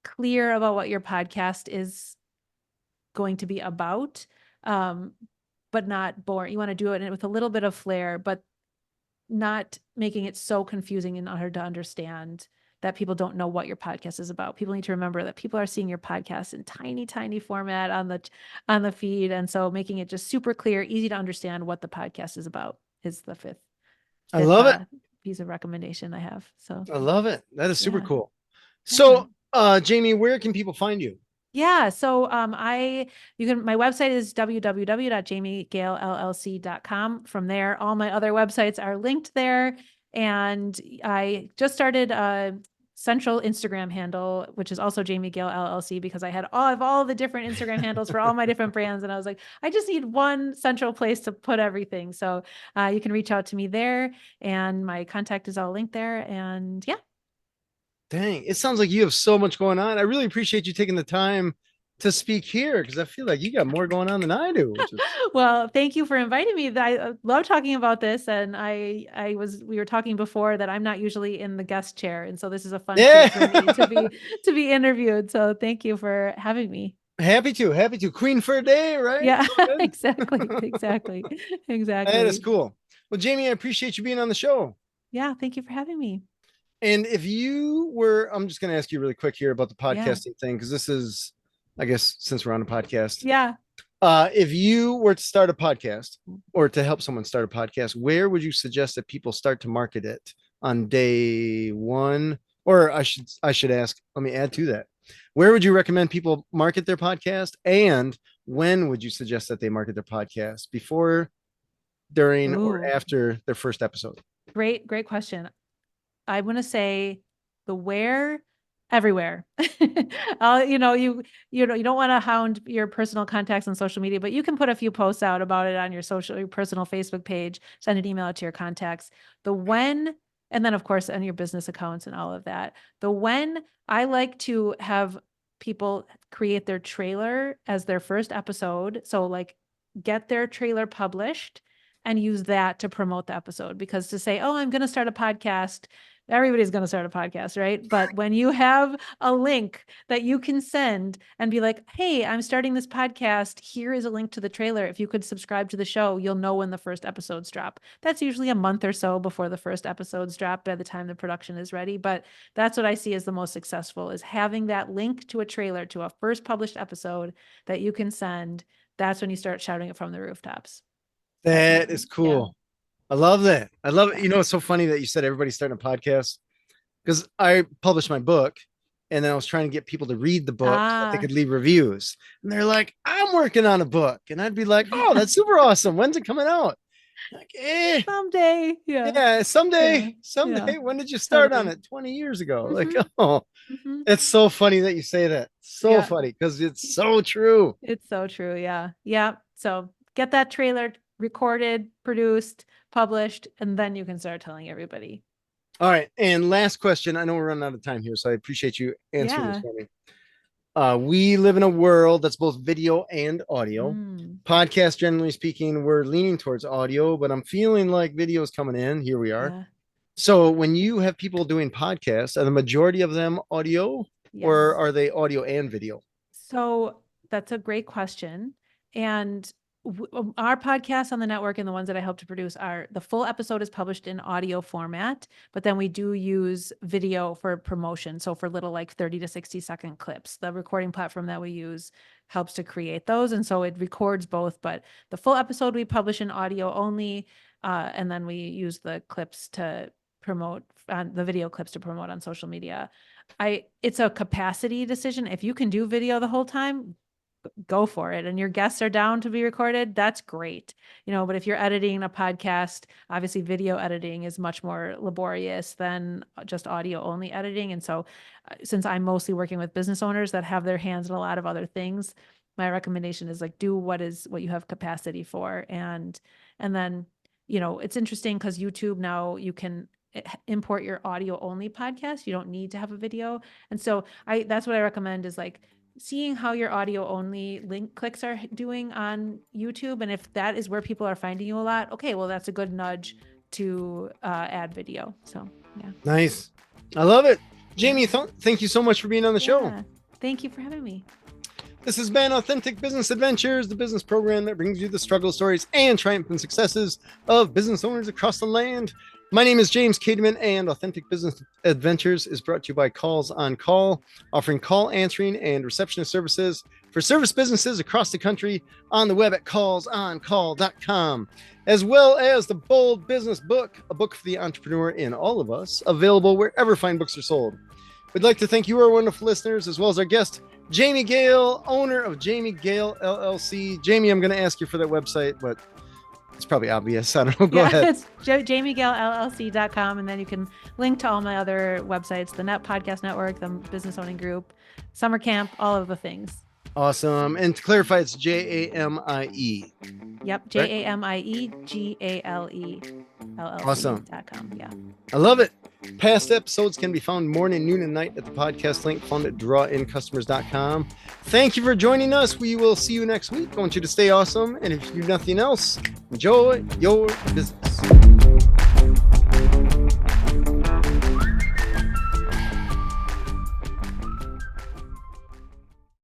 clear about what your podcast is going to be about, but not boring. You want to do it with a little bit of flair, but not making it so confusing and hard to understand that people don't know what your podcast is about. People need to remember that people are seeing your podcast in tiny format on the feed. And so making it just super clear, easy to understand what the podcast is about is the fifth I love it. piece of recommendation I have. So I love it. That is super yeah. cool. Yeah. So, Jamie, where can people find you? Yeah. So my website is www.jamiegale.llc.com. From there, all my other websites are linked there. And I just started central Instagram handle, which is also Jamie Gale LLC, because I had all the different Instagram handles for all my different brands. And I was like, I just need one central place to put everything. So you can reach out to me there, and my contact is all linked there. And yeah. Dang, it sounds like you have so much going on. I really appreciate you taking the time to speak here, because I feel like you got more going on than I do. Well, thank you for inviting me. I love talking about this, and we were talking before that I'm not usually in the guest chair, and so this is a fun treat for me to be interviewed. So thank you for having me. Happy to. Queen for a day, right? Yeah, exactly. That is cool. Well, Jamie, I appreciate you being on the show. Yeah, thank you for having me. And if you were, I'm just going to ask you really quick here about the podcasting thing, because this is, I guess, since we're on a podcast. Yeah. If you were to start a podcast, or to help someone start a podcast, where would you suggest that people start to market it on day one? Or I should ask, let me add to that. Where would you recommend people market their podcast? And when would you suggest that they market their podcast? Before, during, or after their first episode? Great question. I want to say the where, everywhere. You don't want to hound your personal contacts on social media, but you can put a few posts out about it on your personal Facebook page, send an email out to your contacts. The when, and then of course on your business accounts and all of that. The when, I like to have people create their trailer as their first episode. So like get their trailer published and use that to promote the episode, because to say, oh, I'm going to start a podcast, everybody's going to start a podcast, right? But when you have a link that you can send and be like, hey, I'm starting this podcast, here is a link to the trailer. If you could subscribe to the show, you'll know when the first episodes drop. That's usually a month or so before the first episodes drop by the time the production is ready. But that's what I see as the most successful, is having that link to a trailer, to a first published episode that you can send. That's when you start shouting it from the rooftops. That is cool. Yeah. I love that. I love it. You know, it's so funny that you said everybody's starting a podcast, because I published my book, and then I was trying to get people to read the book so that they could leave reviews. And they're like, I'm working on a book. And I'd be like, oh, that's super awesome. When's it coming out? Like, someday. Yeah. Someday. Yeah. When did you start on it? 20 years ago. Like, oh, it's so funny that you say that. So funny, because it's so true. It's so true. Yeah. So get that trailer recorded, produced, published, and then you can start telling everybody. All right. And last question. I know we're running out of time here, so I appreciate you answering this for me. We live in a world that's both video and audio. Podcasts, generally speaking, we're leaning towards audio, but I'm feeling like video is coming in. Here we are. Yeah. So when you have people doing podcasts, are the majority of them audio, or are they audio and video? So that's a great question. And our podcasts on the network and the ones that I help to produce, the full episode is published in audio format, but then we do use video for promotion. So for little like 30 to 60-second clips, the recording platform that we use helps to create those. And so it records both, but the full episode we publish in audio only. And then we use the clips to promote, the video clips to promote on social media. It's a capacity decision. If you can do video the whole time, go for it, and your guests are down to be recorded, that's great. But if you're editing a podcast, obviously video editing is much more laborious than just audio only editing. And so since I'm mostly working with business owners that have their hands in a lot of other things, my recommendation is like, do what you have capacity for. And then, it's interesting because YouTube now, you can import your audio only podcast. You don't need to have a video. And so that's what I recommend, is like seeing how your audio only link clicks are doing on YouTube. And if that is where people are finding you a lot, okay, well, that's a good nudge to add video. So, yeah. Nice. I love it. Jamie, thank you so much for being on the show. Thank you for having me. This has been Authentic Business Adventures, the business program that brings you the struggle stories and triumphant successes of business owners across the land. My name is James Kademan, and Authentic Business Adventures is brought to you by Calls on Call, offering call answering and receptionist services for service businesses across the country, on the web at callsoncall.com, as well as the Bold Business Book, a book for the entrepreneur in all of us, available wherever fine books are sold. We'd like to thank you, our wonderful listeners, as well as our guest, Jamie Gale, owner of Jamie Gale LLC. Jamie, I'm going to ask you for that website, but It's probably obvious. I don't know. Go Yeah, ahead. it's JamieGaleLLC.com. And then you can link to all my other websites, the Net Podcast Network, the Business Owning Group, Summer Camp, all of the things. Awesome. And to clarify, it's JAMIE. Yep. JAMIEGALE Awesome. LLC.com. Yeah. I love it. Past episodes can be found morning, noon, and night at the podcast link found at drawincustomers.com. Thank you for joining us. We will see you next week. I want you to stay awesome. And if you do nothing else, enjoy your business.